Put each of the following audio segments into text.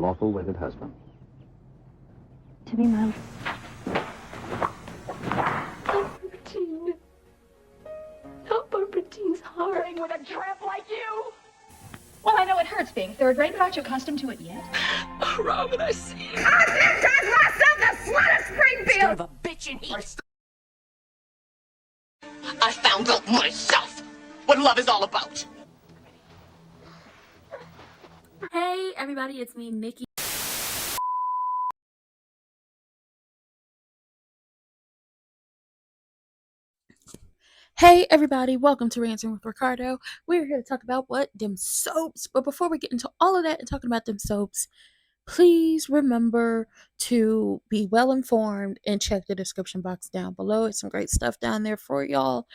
lawful wedded husband. To be my... Barbara not Barbara Jean's heart. With a tramp like you? Well, I know it hurts being third rate, but aren't you accustomed to it yet? Oh, Robin, I see you. I myself the slut of Springfield! Son of a bitch in heat. I found out myself what love is all about. Hey everybody, it's me, Nikki. Hey everybody, welcome to Ranting with Ricardo. We're here to talk about them soaps. But before we get into all of that and talking about them soaps, please remember to be well informed and check the description box down below. It's some great stuff down there for y'all.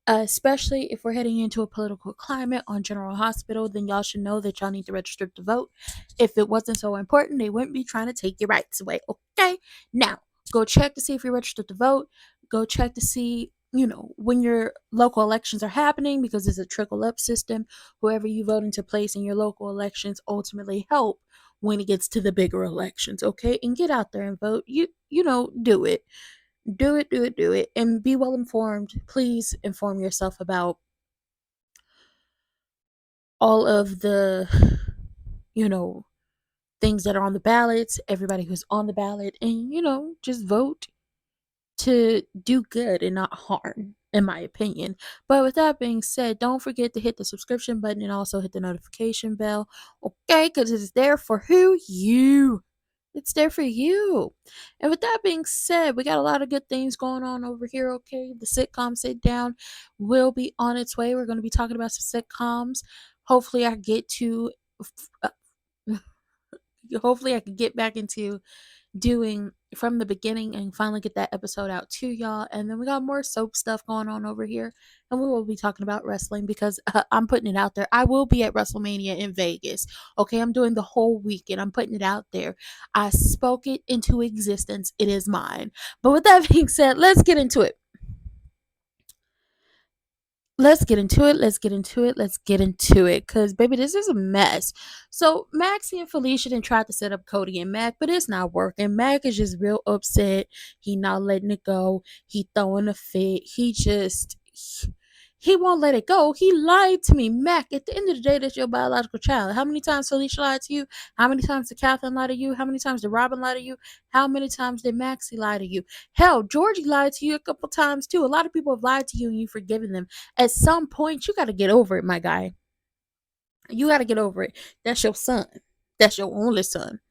Especially if we're heading into a political climate on General Hospital, then y'all should know that y'all need to register to vote. If it wasn't so important, they wouldn't be trying to take your rights away. Okay? Now, go check to see if you're registered to vote. Go check to see, when your local elections are happening, because it's a trickle-up system. Whoever you vote into place in your local elections ultimately help when it gets to the bigger elections, okay? And get out there and vote. Do it. Do it, and be well informed. Please inform yourself about all of the, things that are on the ballots, everybody who's on the ballot, and, just vote to do good and not harm, in my opinion. But with that being said, don't forget to hit the subscription button and also hit the notification bell, okay? Because it's there for you. It's there for you. And with that being said, we got a lot of good things going on over here, okay? The sitcom sit down will be on its way. We're going to be talking about some sitcoms. Hopefully I get to hopefully I can get back into doing from the beginning and finally get that episode out to y'all. And then we got more soap stuff going on over here, and we will be talking about wrestling because I'm putting it out there. I will be at WrestleMania in Vegas. Okay, I'm doing the whole weekend. I'm putting it out there. I spoke it into existence. It is mine. But with that being said, let's get into it. Let's get into it, because baby, this is a mess. So Maxie and Felicia then tried to set up Cody and Mac, but it's not working. Mac is just real upset. He not letting it go. He throwing a fit. He won't let it go. He lied to me. Mac, at the end of the day, that's your biological child. How many times Felicia lied to you? How many times did Catherine lie to you? How many times did Robin lie to you? How many times did Maxie lie to you? Hell, Georgie lied to you a couple times too. A lot of people have lied to you and you've forgiven them. At some point, you got to get over it, my guy. You got to get over it. That's your son. That's your only son.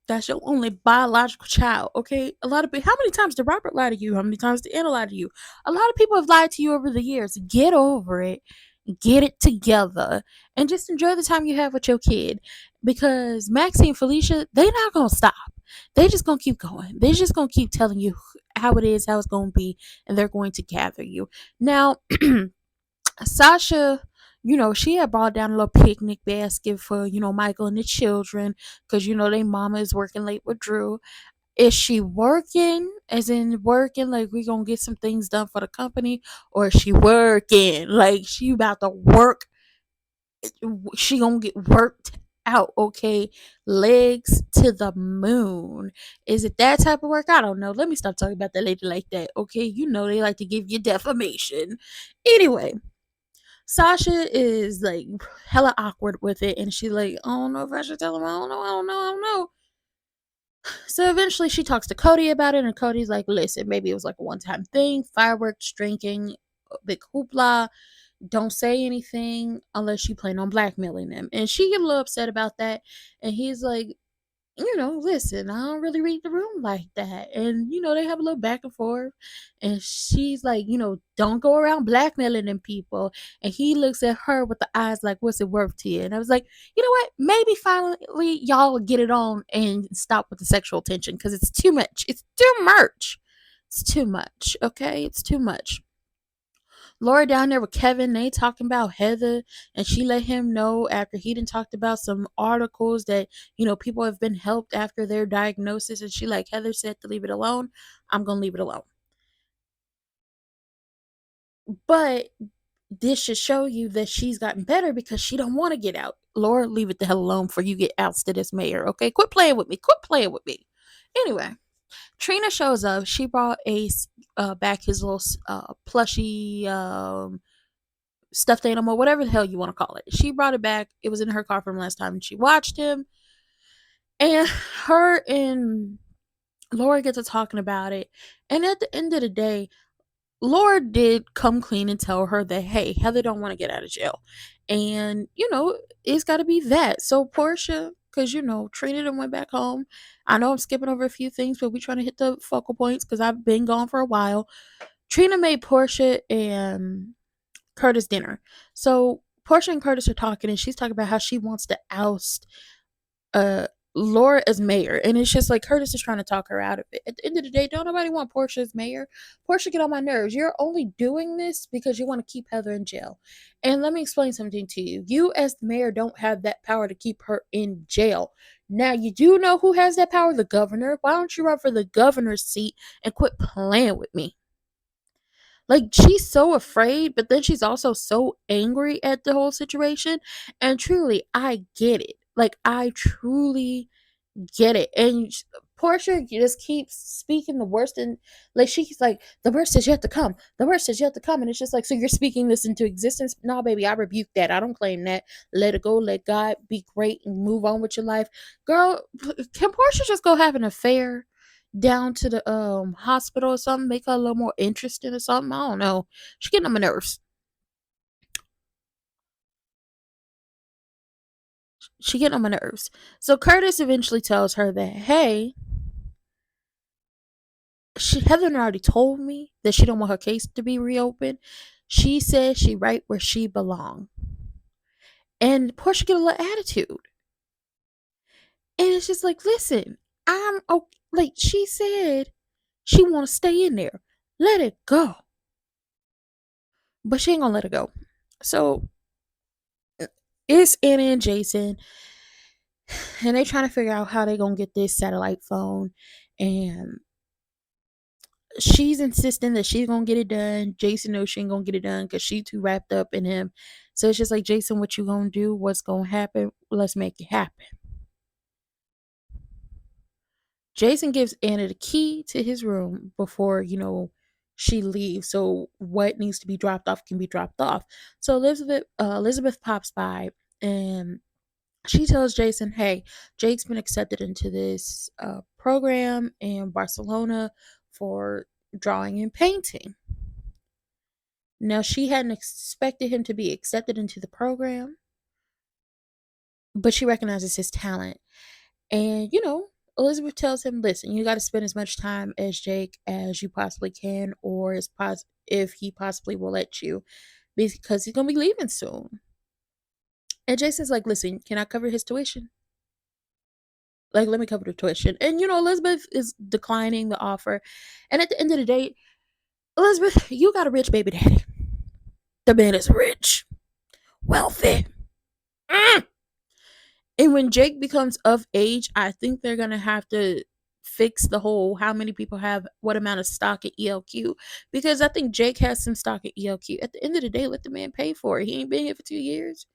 That's your only biological child, okay? A lot of people. How many times did Robert lie to you? How many times did Anna lie to you? A lot of people have lied to you over the years. Get over it. Get it together. And just enjoy the time you have with your kid. Because Maxie and Felicia, they not going to stop. They just going to keep going. They're just going to keep telling you how it is, how it's going to be. And they're going to gather you. Now, Sasha, she had brought down a little picnic basket for, Michael and the children, because, their mama is working late with Drew. Is she working, as in working, like we gonna get some things done for the company, or is she working, like she about to work, she gonna get worked out, okay? Legs to the moon. Is it that type of work? I don't know. Let me stop talking about that lady like that, okay? They like to give you defamation. Anyway, Sasha is like hella awkward with it, and she like, I don't know if I should tell him. I don't know. So eventually she talks to Cody about it, and Cody's like, listen, maybe it was like a one-time thing, fireworks, drinking, big hoopla. Don't say anything unless you plan on blackmailing them. And she get a little upset about that, and he's like, listen, I don't really read the room like that. And, they have a little back and forth. And she's like, don't go around blackmailing them people. And he looks at her with the eyes like, what's it worth to you? And I was like, you know what? Maybe finally y'all will get it on and stop with the sexual tension, because it's too much. It's too much. It's too much. Okay? It's too much. Laura down there with Kevin, they talking about Heather, and she let him know after he done talked about some articles that, people have been helped after their diagnosis, and she like, Heather said to leave it alone. I'm going to leave it alone. But this should show you that she's gotten better because she don't want to get out. Lord, leave it the hell alone before you get ousted as mayor. Okay, quit playing with me. Quit playing with me. Anyway, Trina shows up. She brought Ace back his little plushy stuffed animal, whatever the hell you want to call it. She brought it back. It was in her car from last time she watched him. And her and Laura get to talking about it. And at the end of the day, Laura did come clean and tell her that, hey, Heather don't want to get out of jail. And, it's got to be that. So Portia, because, Trina done went back home. I know I'm skipping over a few things, but we trying to hit the focal points because I've been gone for a while. Trina made Portia and Curtis dinner. So Portia and Curtis are talking, and she's talking about how she wants to oust uh Laura as mayor. And it's just like Curtis is trying to talk her out of it. At the end of the day, don't nobody want Portia as mayor. Portia, get on my nerves. You're only doing this because you want to keep Heather in jail. And let me explain something to you. You as the mayor don't have that power to keep her in jail. Now you do know who has that power? The governor. Why don't you run for the governor's seat and quit playing with me? Like, she's so afraid, but then she's also so angry at the whole situation. And truly, I get it. Like, I truly get it. And Portia just keeps speaking the worst, and like she's like, the worst is yet to come. The worst is yet to come. And it's just like, so you're speaking this into existence? No, baby, I rebuke that. I don't claim that. Let it go. Let God be great and move on with your life. Girl, can Portia just go have an affair down to the hospital or something? Make her a little more interesting or something? I don't know. She's getting on my nerves. She getting on my nerves. So Curtis eventually tells her that, hey, Heather already told me that she don't want her case to be reopened. She says she right where she belong. And Portia get a little attitude. And it's just like, listen, I'm okay. Like, she said she want to stay in there. Let it go. But she ain't gonna let it go. So it's Anna and Jason, and they trying to figure out how they gonna get this satellite phone. And she's insisting that she's gonna get it done. Jason knows she ain't gonna get it done because she too wrapped up in him. So it's just like, Jason, what you gonna do? What's gonna happen? Let's make it happen. Jason gives Anna the key to his room before, she leaves. So what needs to be dropped off can be dropped off. So Elizabeth pops by, and she tells Jason, hey, Jake's been accepted into this program in Barcelona for drawing and painting. Now, she hadn't expected him to be accepted into the program, but she recognizes his talent. And, Elizabeth tells him, listen, you got to spend as much time as Jake as you possibly can, or if he possibly will let you, because he's going to be leaving soon. And Jason's like, listen, can I cover his tuition? Like, let me cover the tuition. And, Elizabeth is declining the offer. And at the end of the day, Elizabeth, you got a rich baby daddy. The man is rich, wealthy. And when Jake becomes of age, I think they're going to have to fix the whole how many people have what amount of stock at ELQ, because I think Jake has some stock at ELQ. At the end of the day, let the man pay for it. He ain't been here for 2 years.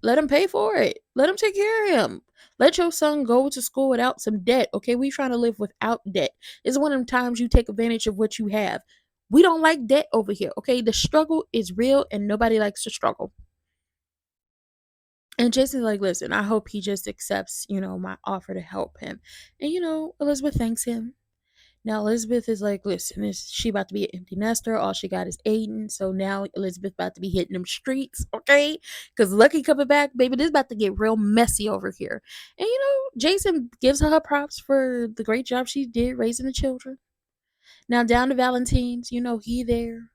Let him pay for it. Let him take care of him. Let your son go to school without some debt. Okay, we trying to live without debt. It's one of them times you take advantage of what you have. We don't like debt over here. Okay, the struggle is real, and nobody likes to struggle. And Jason's like, listen, I hope he just accepts, my offer to help him. And, Elizabeth thanks him. Now, Elizabeth is like, listen, she about to be an empty nester. All she got is Aiden. So now Elizabeth about to be hitting them streets, okay? Because Lucky coming back, baby, this about to get real messy over here. And, Jason gives her props for the great job she did raising the children. Now, down to Valentine's, he there.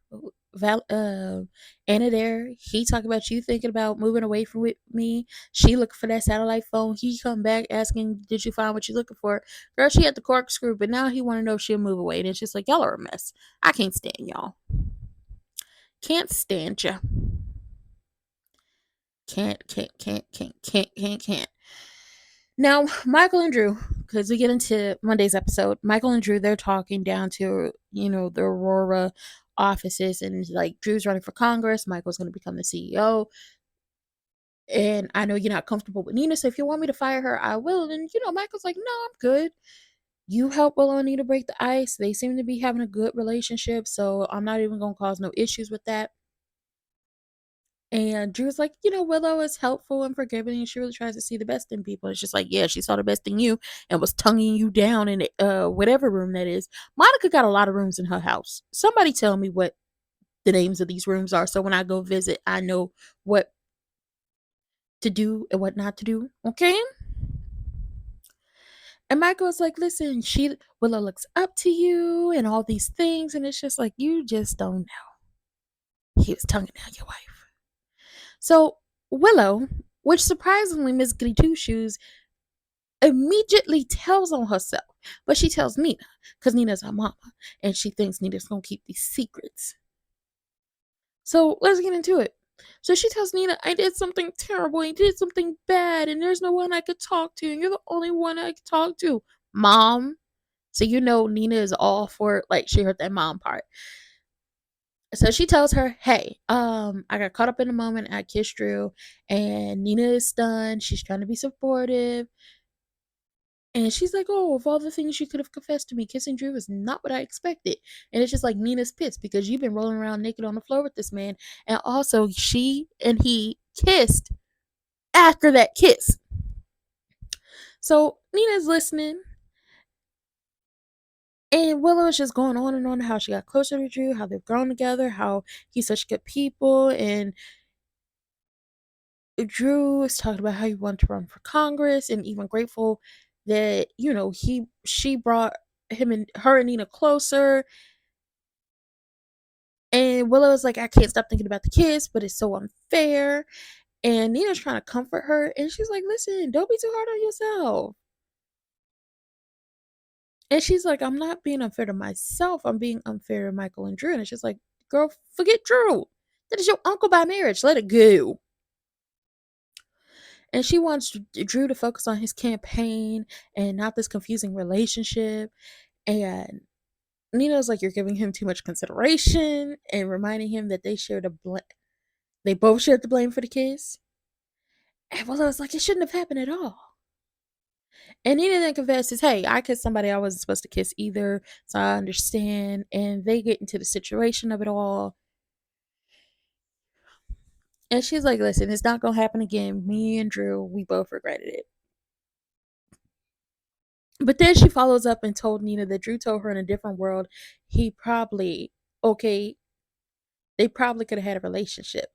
Anna there. He talk about you thinking about moving away from with me. She looking for that satellite phone. He come back asking, did you find what you looking for? Girl, she had the corkscrew, but now he want to know if she'll move away. And it's just like, y'all are a mess. I can't stand y'all. Can't stand ya. Can't. Now, Michael and Drew, because we get into Monday's episode, Michael and Drew, they're talking down to, the Aurora offices, and like Drew's running for Congress, Michael's going to become the CEO. And I know you're not comfortable with Nina, so if you want me to fire her, I will. And, Michael's like, no, I'm good. You help Willow and Nina break the ice. They seem to be having a good relationship, so I'm not even going to cause no issues with that. And Drew's like, Willow is helpful and forgiving, and she really tries to see the best in people. It's just like, yeah, she saw the best in you and was tonguing you down in whatever room that is. Monica got a lot of rooms in her house. Somebody tell me what the names of these rooms are, so when I go visit, I know what to do and what not to do. Okay? And Michael's like, listen, Willow looks up to you and all these things, and it's just like, you just don't know. He was tonguing down your wife. So Willow, which surprisingly Miss Goody Two Shoes immediately tells on herself, but she tells Nina because Nina's her mama, and she thinks Nina's gonna keep these secrets. So let's get into it. So she tells Nina, I did something terrible. I did something bad, and there's no one I could talk to. And you're the only one I could talk to, Mom. So Nina is all for it. Like, she heard that mom part. So she tells her, hey, I got caught up in the moment. I kissed Drew, and Nina is stunned. She's trying to be supportive. And she's like, oh, of all the things you could have confessed to me, kissing Drew is not what I expected. And it's just like, Nina's pissed because you've been rolling around naked on the floor with this man. And also, she and he kissed after that kiss. So Nina's listening. And Willow is just going on and on how she got closer to Drew, how they've grown together, how he's such good people. And Drew is talking about how he wanted to run for Congress and even grateful that, she brought her and Nina closer. And Willow is like, I can't stop thinking about the kiss, but it's so unfair. And Nina's trying to comfort her. And she's like, listen, don't be too hard on yourself. And she's like, I'm not being unfair to myself. I'm being unfair to Michael and Drew. And it's just like, girl, forget Drew. That is your uncle by marriage. Let it go. And she wants Drew to focus on his campaign and not this confusing relationship. And Nina's like, you're giving him too much consideration and reminding him that they both shared the blame for the kiss. And Willow's like, it shouldn't have happened at all. And Nina then confesses, hey, I kissed somebody I wasn't supposed to kiss either, so I understand. And they get into the situation of it all. And she's like, listen, it's not going to happen again. Me and Drew, we both regretted it. But then she follows up and told Nina that Drew told her in a different world they probably could have had a relationship.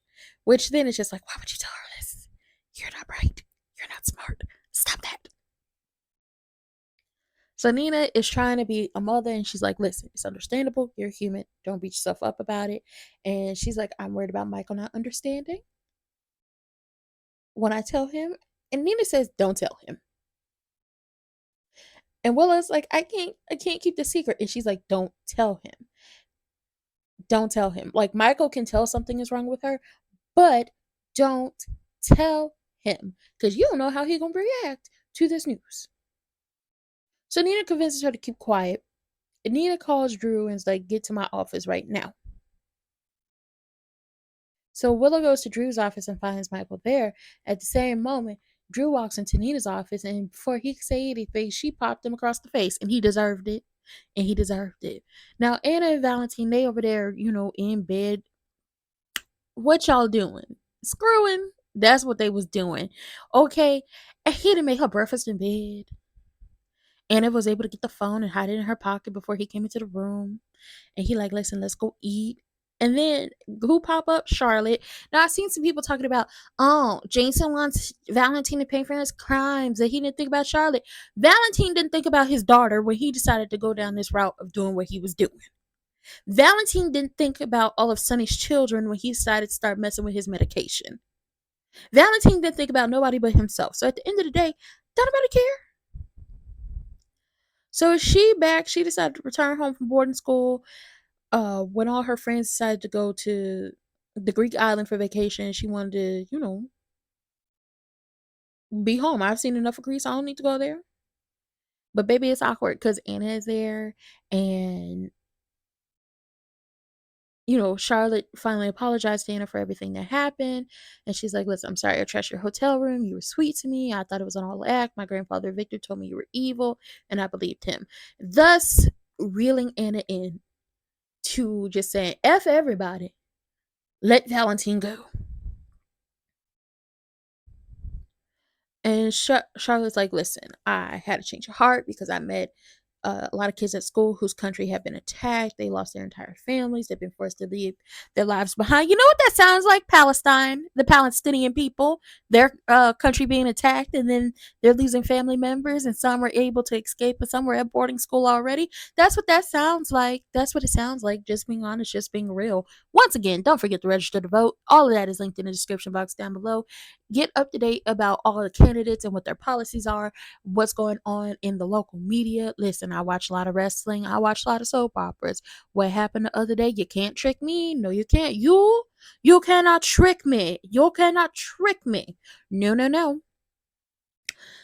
Which then is just like, why would you tell her this? You're not bright. You're not smart. Stop that. So Nina is trying to be a mother, and she's like, listen, it's understandable. You're human. Don't beat yourself up about it. And she's like, I'm worried about Michael not understanding when I tell him. And Nina says, don't tell him. And Willa's like, I can't keep the secret. And she's like, don't tell him. Don't tell him. Like, Michael can tell something is wrong with her, but don't tell him. Because you don't know how he's going to react to this news. So Nina convinces her to keep quiet. And Nina calls Drew and is like, get to my office right now. So Willow goes to Drew's office and finds Michael there. At the same moment, Drew walks into Nina's office, and before he could say anything, she popped him across the face, and he deserved it. And he deserved it. Now, Anna and Valentine, they over there, in bed. What y'all doing? Screwing. That's what they was doing. Okay. And he didn't make her breakfast in bed. Anna was able to get the phone and hide it in her pocket before he came into the room. And he like, listen, let's go eat. And then who pop up? Charlotte. Now I've seen some people talking about, oh, Jason wants Valentine to pay for his crimes, that he didn't think about Charlotte. Valentine didn't think about his daughter when he decided to go down this route of doing what he was doing. Valentine didn't think about all of Sonny's children when he decided to start messing with his medication. Valentine didn't think about nobody but himself. So at the end of the day, don't nobody care. So she decided to return home from boarding school. When all her friends decided to go to the Greek island for vacation, she wanted to, be home. I've seen enough of Greece. I don't need to go there. But baby, it's awkward because Anna is there, and Charlotte finally apologized to Anna for everything that happened. And she's like, listen, I'm sorry I trashed your hotel room. You were sweet to me. I thought it was an all act. My grandfather Victor told me you were evil, and I believed him. Thus, reeling Anna in to just saying, F everybody. Let Valentine go. And Charlotte's like, listen, I had to change of heart because I met a lot of kids at school whose country have been attacked. They lost their entire families. They've been forced to leave their lives behind. You know what that sounds like? Palestine, the Palestinian people, their country being attacked, and then they're losing family members, and some were able to escape, and some were at boarding school already. That's what that sounds like. That's what it sounds like. Just being honest, just being real. Once again, don't forget to register to vote. All of that is linked in the description box down below. Get up to date about all the candidates and what their policies are, what's going on in the local media. Listen, I watch a lot of wrestling. I watch a lot of soap operas. What happened the other day? You can't trick me. No, you can't. You cannot trick me. You cannot trick me. No, no, no.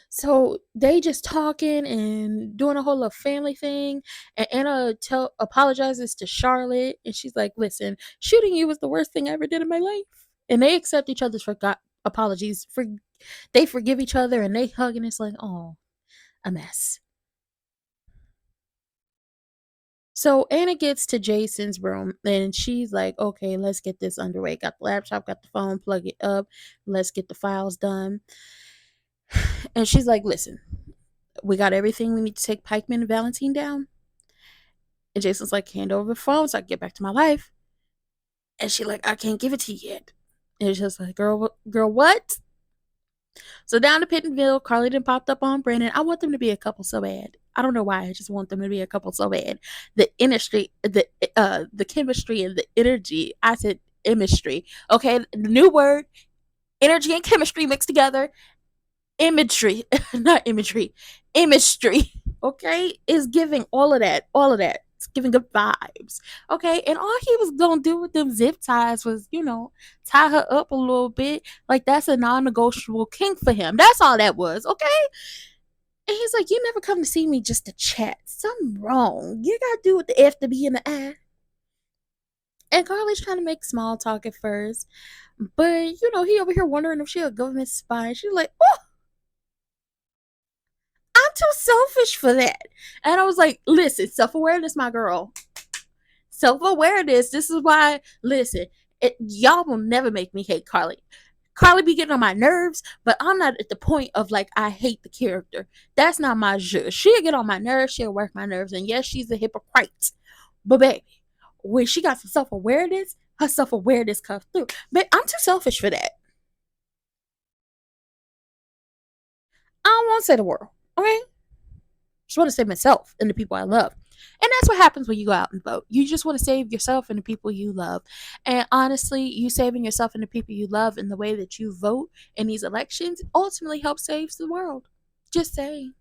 So they just talking and doing a whole little family thing. And Anna apologizes to Charlotte, and she's like, listen, shooting you was the worst thing I ever did in my life. And they accept each other's apologies. They forgive each other, and they hug, and it's like, oh, a mess. So Anna gets to Jason's room, and she's like, okay, let's get this underway. Got the laptop, got the phone, plug it up. Let's get the files done. And she's like, listen, we got everything we need to take Pikeman and Valentine down. And Jason's like, hand over the phone so I can get back to my life. And she's like, I can't give it to you yet. And it's just like, girl, what? So down to Pittenville, Carly done popped up on Brandon. I want them to be a couple so bad. I don't know why. I just want them to be a couple so bad. The industry, the chemistry and the energy. I said chemistry. Okay, the new word, energy and chemistry mixed together. Imagery, not imagery, imagery. Okay, is giving all of that. It's giving good vibes. Okay, and all he was gonna do with them zip ties was, tie her up a little bit. Like that's a non-negotiable kink for him. That's all that was. Okay. And he's like, you never come to see me just to chat. Something wrong. You gotta do with the F to be in the I. And Carly's trying to make small talk at first. But, he over here wondering if she a government spy. She's like, oh, I'm too selfish for that. And I was like, listen, self-awareness, my girl. Self-awareness. This is why, listen, y'all will never make me hate Carly. Carly be getting on my nerves, but I'm not at the point of like I hate the character. That's not my jeu. She'll get on my nerves, she'll work my nerves, and yes, she's a hypocrite. But baby, when she got some self-awareness, her self-awareness comes through. But I'm too selfish for that. I don't want to say the world, okay? Just want to save myself and the people I love. And that's what happens when you go out and vote. You just want to save yourself and the people you love. And honestly, you saving yourself and the people you love in the way that you vote in these elections ultimately helps save the world. Just saying.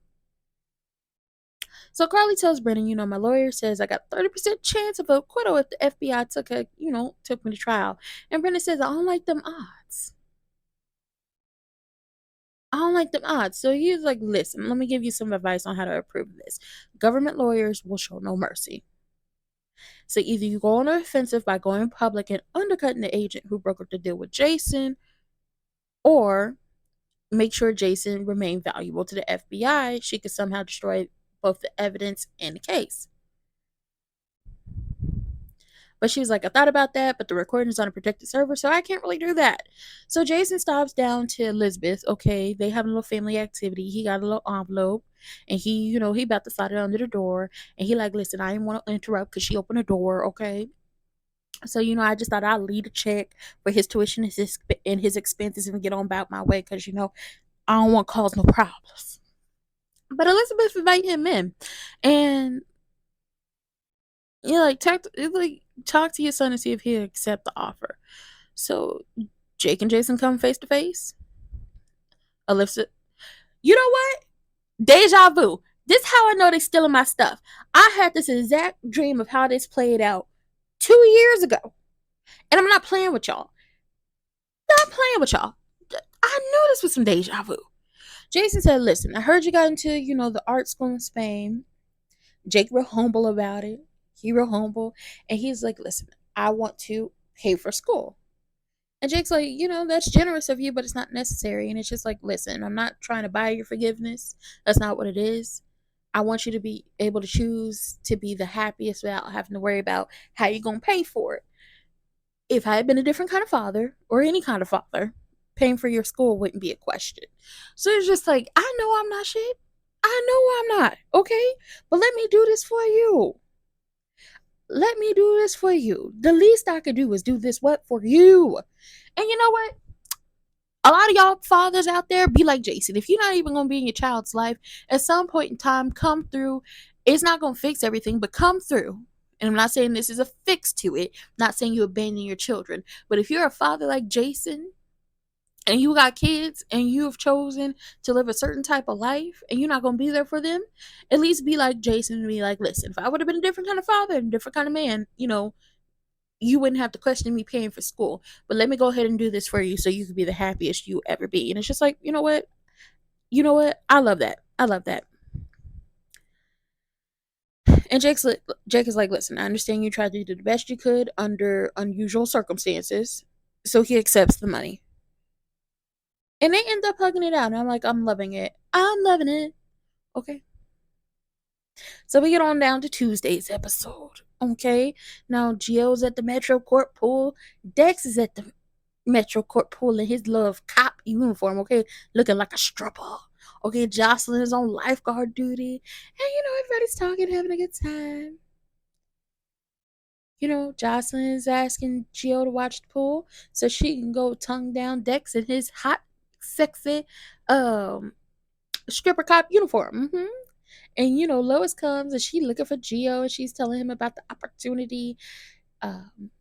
So Carly tells Brennan, my lawyer says I got a 30% chance of acquittal if the FBI took me to trial. And Brennan says, I don't like them odds. I don't like them odds. So he's like, listen, let me give you some advice on how to approve this. Government lawyers will show no mercy. So either you go on the offensive by going public and undercutting the agent who brokered the deal with Jason, or make sure Jason remained valuable to the FBI. She could somehow destroy both the evidence and the case. But she was like, I thought about that, but the recording is on a protected server, so I can't really do that. So Jason stops down to Elizabeth. Okay, they have a little family activity. He got a little envelope, and he about to slide it under the door. And he like, listen, I didn't want to interrupt because she opened the door, okay? So, I just thought I'd lead a check for his tuition and his expenses and get on about my way because, I don't want to cause no problems. But Elizabeth invited him in. And, talk to your son and see if he'll accept the offer. So Jake and Jason come face to face. Alyssa, you know what? Deja vu. This is how I know they stealing my stuff. I had this exact dream of how this played out 2 years ago. And I'm not playing with y'all. Not playing with y'all. I knew this was some deja vu. Jason said, listen, I heard you got into, the art school in Spain. Jake real humble about it. He real humble. And he's like, listen, I want to pay for school. And Jake's like, that's generous of you, but it's not necessary. And it's just like, listen, I'm not trying to buy your forgiveness. That's not what it is. I want you to be able to choose to be the happiest without having to worry about how you're going to pay for it. If I had been a different kind of father, or any kind of father, paying for your school wouldn't be a question. So it's just like, I know I'm not shit. I know I'm not. Okay? But let me do this for you. Let me do this for you. The least I could do is do this what for you. And you know what? A lot of y'all fathers out there be like Jason. If you're not even gonna be in your child's life, at some point in time, come through. It's not gonna fix everything, but come through. And I'm not saying this is a fix to it. I'm not saying you abandon your children. But if you're a father like Jason and you got kids and you have chosen to live a certain type of life and you're not gonna be there for them, at least be like Jason and be like, listen, if I would have been a different kind of father and a different kind of man, you wouldn't have to question me paying for school. But let me go ahead and do this for you so you could be the happiest you ever be. And it's just like, you know what? You know what? I love that. I love that. And Jake is like, listen, I understand you tried to do the best you could under unusual circumstances. So he accepts the money. And they end up hugging it out. And I'm like, I'm loving it. I'm loving it. Okay. So we get on down to Tuesday's episode. Okay. Now Gio's at the Metro Court pool. Dex is at the Metro Court pool in his love cop uniform, okay, looking like a stripper. Okay, Jocelyn is on lifeguard duty, and everybody's talking, having a good time. Jocelyn is asking Gio to watch the pool so she can go tongue down Dex in his hot, sexy, stripper cop uniform. And Lois comes and she looking for Gio and she's telling him about the opportunity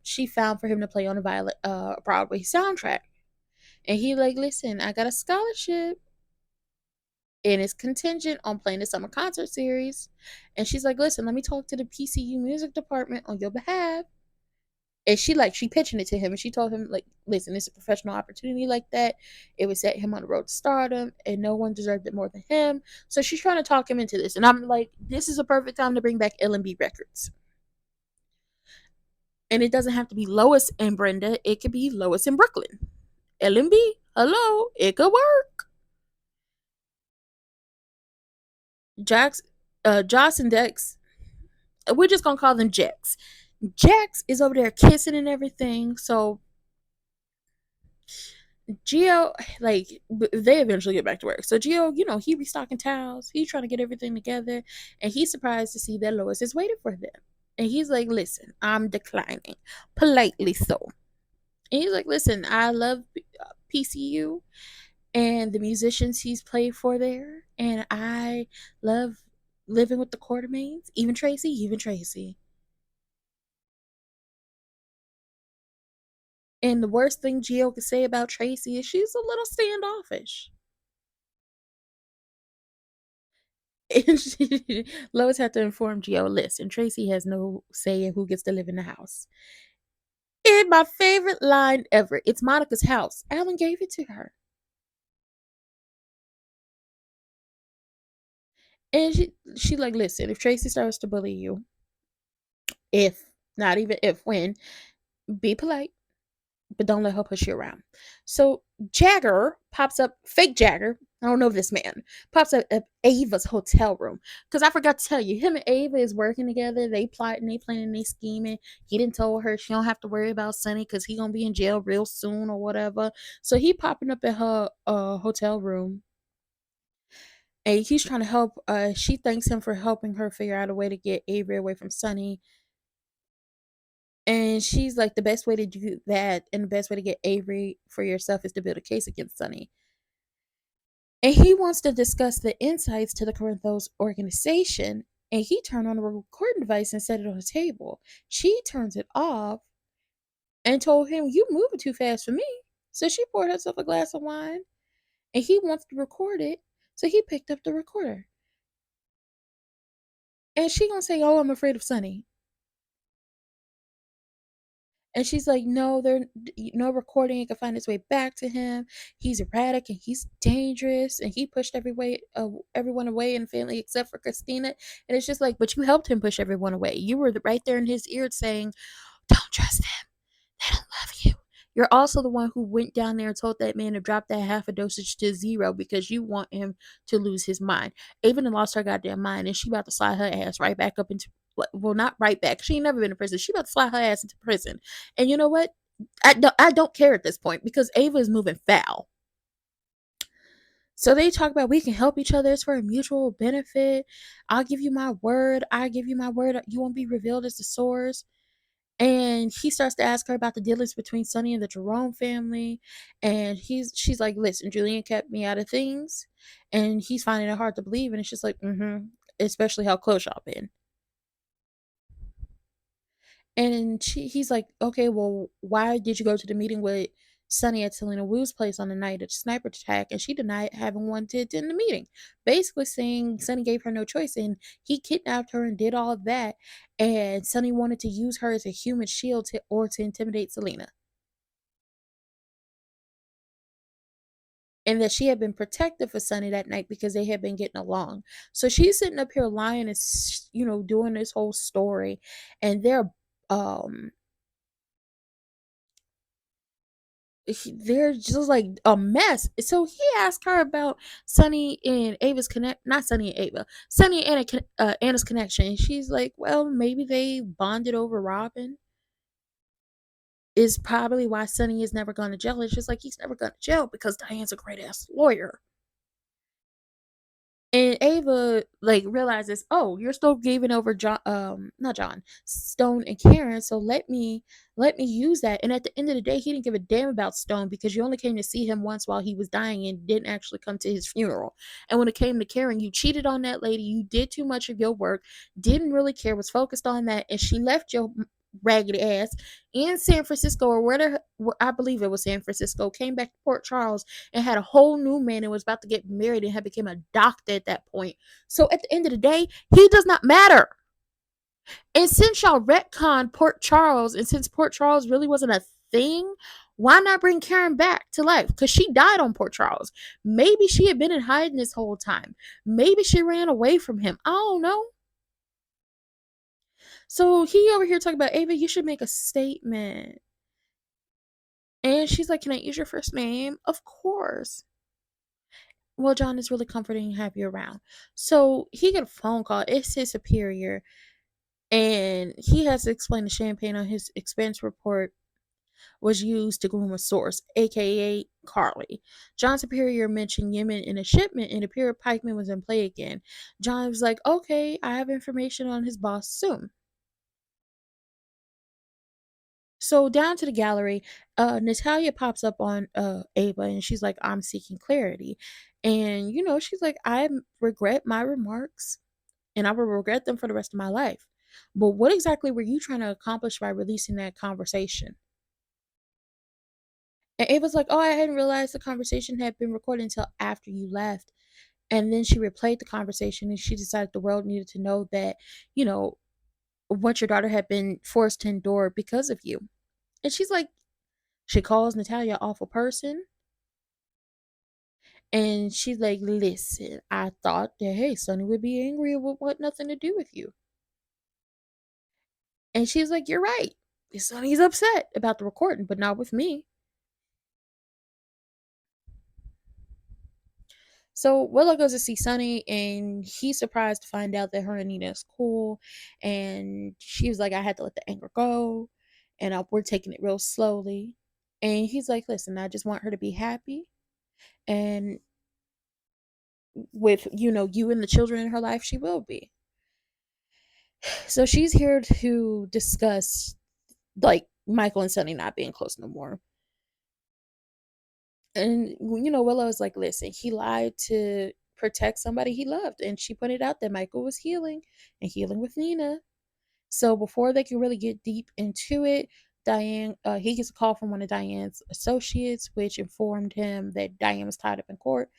she found for him to play on a Broadway soundtrack. And he like, listen, I got a scholarship and it's contingent on playing the summer concert series. And she's like, listen, let me talk to the PCU music department on your behalf. And she pitching it to him and she told him, like, listen, it's a professional opportunity like that. It would set him on the road to stardom and no one deserved it more than him. So she's trying to talk him into this. And I'm like, this is a perfect time to bring back L&B Records. And it doesn't have to be Lois and Brenda. It could be Lois and Brooklyn. L&B, hello, it could work. Joss and Dex, we're just gonna call them Jax. Jax is over there kissing and everything. So Gio, like, they eventually get back to work. So Gio, he restocking towels. He's trying to get everything together, and he's surprised to see that Lois is waiting for them. And he's like, "Listen, I'm declining, politely so." And he's like, "Listen, I love PCU and the musicians he's played for there, and I love living with the Quartermains, even Tracy. And the worst thing Gio could say about Tracy is she's a little standoffish." And Lois had to inform Gio, listen, Tracy has no say in who gets to live in the house. And my favorite line ever, it's Monica's house. Alan gave it to her. And she like, listen, if Tracy starts to bully you, if, not even if, when, be polite, but don't let her push you around. So Jagger pops up, fake Jagger, I don't know this man, pops up at Ava's hotel room. Because I forgot to tell you, him and Ava is working together. They plotting, they planning, they scheming. He didn't tell her she don't have to worry about Sonny because he gonna be in jail real soon or whatever. So he popping up at her hotel room. And he's trying to help. She thanks him for helping her figure out a way to get Avery away from Sonny. And she's like, the best way to do that and the best way to get Avery for yourself is to build a case against Sonny. And he wants to discuss the insights to the Corinthos organization. And he turned on a recording device and set it on the table. She turns it off and told him, you moving too fast for me. So she poured herself a glass of wine and he wants to record it. So he picked up the recorder. And she gonna say, oh, I'm afraid of Sonny. And she's like, no, there no recording. It can find its way back to him. He's erratic and he's dangerous. And he pushed everyone away in the family except for Christina. And it's just like, but you helped him push everyone away. You were right there in his ear saying, Don't trust them. They don't love you. You're also the one who went down there and told that man to drop that half a dosage to zero because you want him to lose his mind. Ava done lost her goddamn mind and she about to slide her ass right back up into, well, not right back. She ain't never been in prison. She about to slide her ass into prison. And you know what? I don't care at this point because Ava is moving foul. So they talk about we can help each other. It's for a mutual benefit. I'll give you my word. I give you my word. You won't be revealed as the source. And he starts to ask her about the dealings between Sonny and the Jerome family. And she's like, listen, Julian kept me out of things. And he's finding it hard to believe. And it's just like, especially how close y'all been. And he's like, okay, well, why did you go to the meeting with Sonny at Selena Wu's place on the night of the sniper attack? And she denied having wanted to attend the meeting, basically saying Sonny gave her no choice and he kidnapped her and did all of that. And Sonny wanted to use her as a human shield to intimidate Selena. And that she had been protective for Sonny that night because they had been getting along. So she's sitting up here lying and, doing this whole story. And um, they're just like a mess. So he asked her about Sonny and Ava's not Sonny and Ava, Sonny and Anna's connection. And she's like, well, maybe they bonded over Robin. Is probably why Sonny is never going to jail. It's just like he's never going to jail because Diane's a great ass lawyer. And Ava like realizes, oh, you're still giving over John, not John, Stone and Karen. So let me use that. And at the end of the day, he didn't give a damn about Stone because you only came to see him once while he was dying and didn't actually come to his funeral. And when it came to Karen, you cheated on that lady. You did too much of your work. Didn't really care. Was focused on that, and she left your raggedy ass in San Francisco or where I believe it was San Francisco. Came back to Port Charles and had a whole new man and was about to get married and had become a doctor at that point. So at the end of the day, he does not matter. And since y'all retcon Port Charles, and since Port Charles really wasn't a thing, why not bring Karen back to life? Because she died on Port Charles. Maybe she had been in hiding this whole time. Maybe she ran away from him. I don't know. So he over here talking about, Ava, you should make a statement. And she's like, can I use your first name? Of course. Well, John is really comforting and happy around. So he get a phone call. It's his superior. And he has to explain the champagne on his expense report was used to groom a source, aka Carly. John's superior mentioned Yemen in a shipment, and appeared Pikeman was in play again. John was like, okay, I have information on his boss soon. So down to the gallery, Natalia pops up on Ava and she's like, I'm seeking clarity. And she's like, I regret my remarks and I will regret them for the rest of my life. But what exactly were you trying to accomplish by releasing that conversation? And Ava's like, oh, I hadn't realized the conversation had been recorded until after you left. And then she replayed the conversation and she decided the world needed to know that, you know, what your daughter had been forced to endure because of you. And she's like, she calls Natalia an awful person. And she's like, listen, I thought that, hey, Sonny would be angry. It would want nothing to do with you. And she's like, you're right. Sonny's upset about the recording, but not with me. So Willow goes to see Sonny, and he's surprised to find out that her and Nina is cool. And she was like, I had to let the anger go, and we're taking it real slowly. And he's like, listen, I just want her to be happy. And with, you and the children in her life, she will be. So she's here to discuss, like, Michael and Sonny not being close no more. And, Willow is like, listen, he lied to protect somebody he loved. And she pointed out that Michael was healing and healing with Nina. So before they can really get deep into it, he gets a call from one of Diane's associates, which informed him that Diane was tied up in court.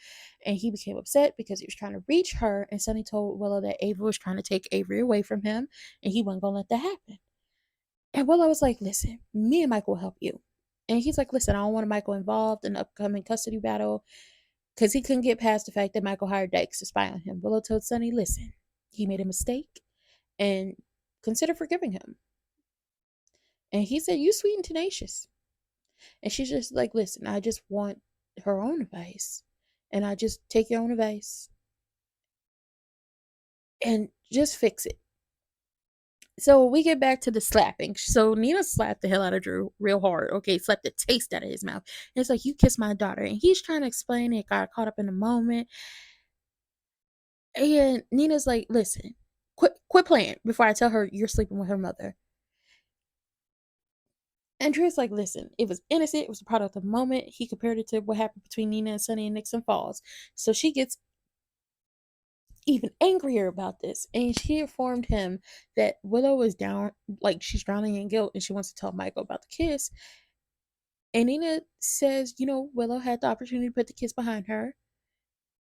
And he became upset because he was trying to reach her. And Sonny told Willow that Ava was trying to take Avery away from him. And he wasn't going to let that happen. And Willow was like, listen, me and Michael will help you. And he's like, listen, I don't want Michael involved in the upcoming custody battle because he couldn't get past the fact that Michael hired Dykes to spy on him. Willow told Sonny, listen, he made a mistake and consider forgiving him. And he said, "You sweet and tenacious." And she's just like, "Listen, I just want her own advice. And I just take your own advice and just fix it." So we get back to the slapping. So Nina slapped the hell out of Drew real hard. Okay, slapped the taste out of his mouth. And it's like, "You kissed my daughter." And he's trying to explain it, got caught up in the moment. And Nina's like, "Listen, quit playing before I tell her you're sleeping with her mother." And Drew's like, "Listen, it was innocent. It was a product of the moment." He compared it to what happened between Nina and Sonny in Nixon Falls. So she gets even angrier about this. And she informed him that Willow is down, like she's drowning in guilt, and she wants to tell Michael about the kiss. And Nina says, Willow had the opportunity to put the kiss behind her.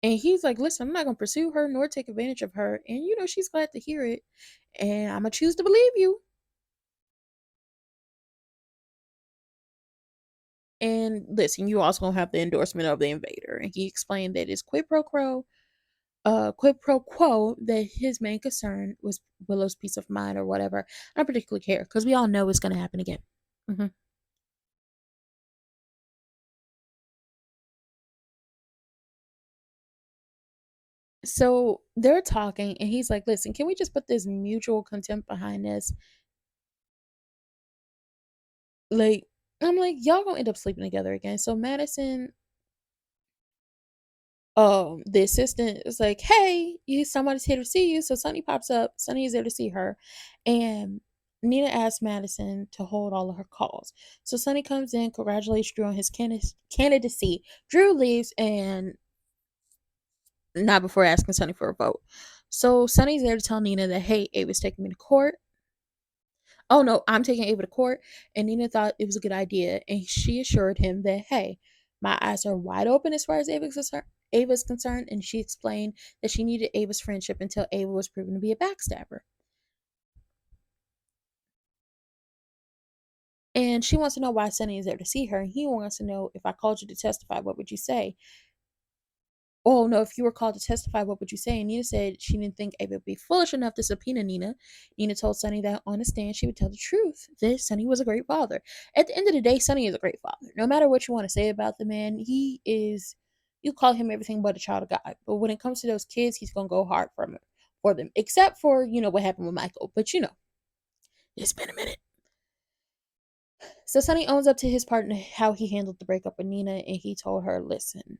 And he's like, "Listen, I'm not going to pursue her nor take advantage of her." And, she's glad to hear it. And I'm going to choose to believe you. And listen, you also gonna have the endorsement of the invader. And he explained that it's quid pro quo, that his main concern was Willow's peace of mind or whatever. I don't particularly care because we all know it's gonna happen again. hmm So they're talking, and he's like, "Listen, can we just put this mutual contempt behind this?" Like, I'm like, "Y'all gonna end up sleeping together again." So Madison, the assistant is like, "Hey, somebody's here to see you." So Sunny pops up. Sunny is there to see her, and Nina asks Madison to hold all of her calls. So Sunny comes in, congratulates Drew on his candidacy. Drew leaves, and not before asking Sunny for a vote. So Sunny's there to tell Nina that, "Hey, Ava's taking me to court. Oh no, I'm taking Ava to court." And Nina thought it was a good idea, and she assured him that, "Hey, my eyes are wide open as far as Ava's concerned." And she explained that she needed Ava's friendship until Ava was proven to be a backstabber. And she wants to know why Sunny is there to see her. And he wants to know, "If I called you to testify, what would you say?" "Oh no, if you were called to testify, what would you say?" And Nina said she didn't think Ava would be foolish enough to subpoena Nina. Nina told Sunny that on the stand she would tell the truth, that Sunny was a great father. At the end of the day, Sunny is a great father. No matter what you want to say about the man, he is, you call him everything but a child of God. But when it comes to those kids, he's gonna go hard for them. Except for, what happened with Michael. But it's been a minute. So Sunny owns up to his part in how he handled the breakup with Nina, and he told her, "Listen,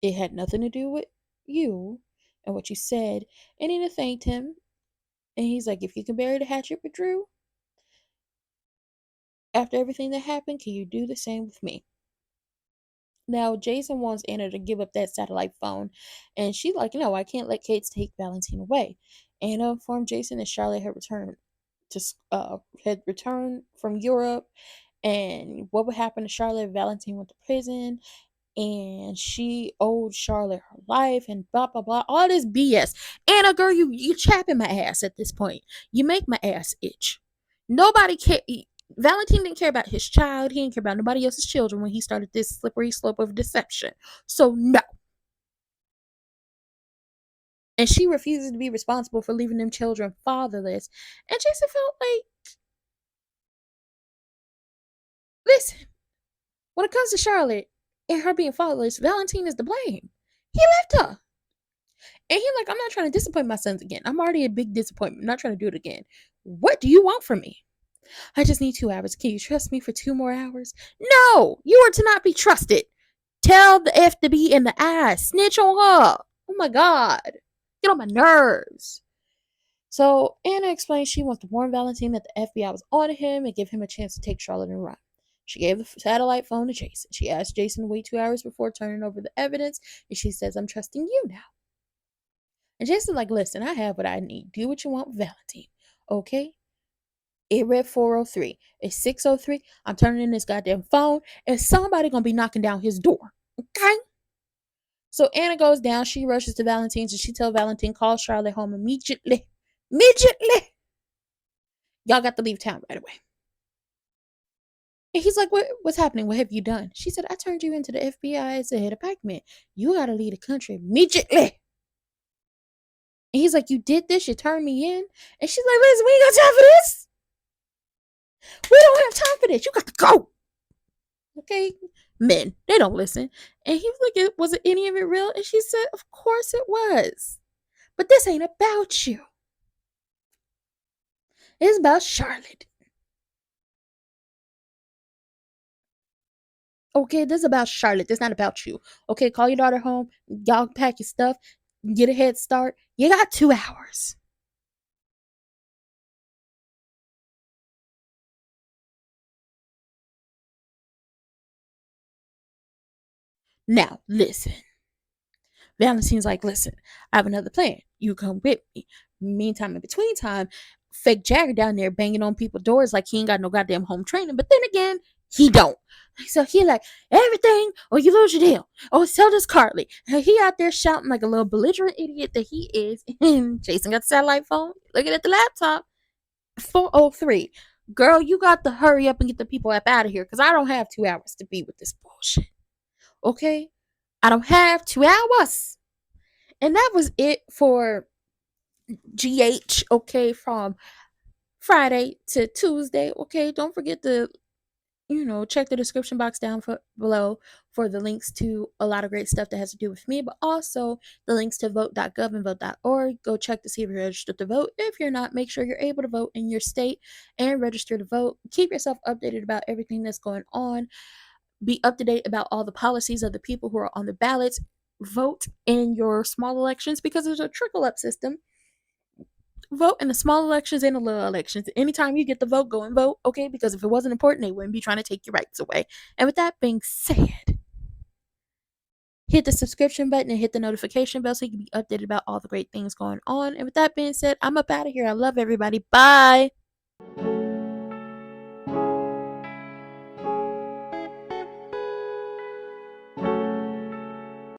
it had nothing to do with you and what you said." And Nina thanked him. And he's like, "If you can bury the hatchet with Drew after everything that happened, can you do the same with me?" Now, Jason wants Anna to give up that satellite phone. And she's like, "No, I can't let Kate take Valentine away." Anna informed Jason that Charlotte had returned from Europe, and what would happen to Charlotte if Valentine went to prison, and she owed Charlotte her life, and blah blah blah, all this BS. Anna, girl, you chapping my ass at this point. You make my ass itch. Nobody care. Valentine didn't care about his child. He didn't care about nobody else's children when he started this slippery slope of deception. So no. And she refuses to be responsible for leaving them children fatherless. And Jason felt like, listen, when it comes to Charlotte and her being fatherless, Valentine is to blame. He left her. And he's like, "I'm not trying to disappoint my sons again. I'm already a big disappointment. I'm not trying to do it again. What do you want from me?" "I just need 2 hours. Can you trust me for 2 more hours?" "No, you are to not be trusted. Tell the F to be in the ass. Snitch on her." Oh my God. Get on my nerves. So Anna explains she wants to warn Valentine that the FBI was on him and give him a chance to take Charlotte and run. She gave the satellite phone to Jason. She asked Jason to wait 2 hours before turning over the evidence, and she says, "I'm trusting you now." And Jason's like, "Listen, I have what I need. Do what you want, Valentine. Okay?" It read 403. It's 603. I'm turning in this goddamn phone, and somebody gonna be knocking down his door. Okay? So Anna goes down. She rushes to Valentine's, and she tells Valentine, "Call Charlotte home immediately. Immediately. Y'all got to leave town right away." And he's like, "What's happening? What have you done?" She said, "I turned you into the FBI as a head of Pac-Man. You gotta leave the country immediately." And he's like, "You did this? You turned me in?" And she's like, "Listen, we ain't got time for this." We don't have time for this. You got to go. Okay? Men, they don't listen. And he was like, was it any of it real? And she said, of course it was. But this ain't about you. It's about Charlotte. Okay, this is about Charlotte. This is not about you. Okay, call your daughter home. Y'all pack your stuff. Get a head start. You got 2 hours. Now, listen. Valentine's like, listen, I have another plan. You come with me. Meantime, in between time, fake Jagger down there banging on people's doors like he ain't got no goddamn home training. But then again, he don't. So he like, everything or you lose your deal. Oh, sell this Carly. He out there shouting like a little belligerent idiot that he is. And Jason got the satellite phone, looking at the laptop. 4:03. Girl, you got to hurry up and get the people up out of here because I don't have 2 hours to be with this bullshit. Okay? I don't have 2 hours. And that was it for GH, okay, from Friday to Tuesday. Okay, don't forget to, check the description box down below for the links to a lot of great stuff that has to do with me, but also the links to vote.gov and vote.org. Go check to see if you're registered to vote. If you're not, make sure you're able to vote in your state and register to vote. Keep yourself updated about everything that's going on. Be up to date about all the policies of the people who are on the ballots. Vote in your small elections because there's a trickle up system. Vote in the small elections and the little elections. Anytime you get the vote, go and vote, okay? Because if it wasn't important, they wouldn't be trying to take your rights away. And with that being said, hit the subscription button and hit the notification bell so you can be updated about all the great things going on. And with that being said, I'm up out of here. I love everybody. Bye.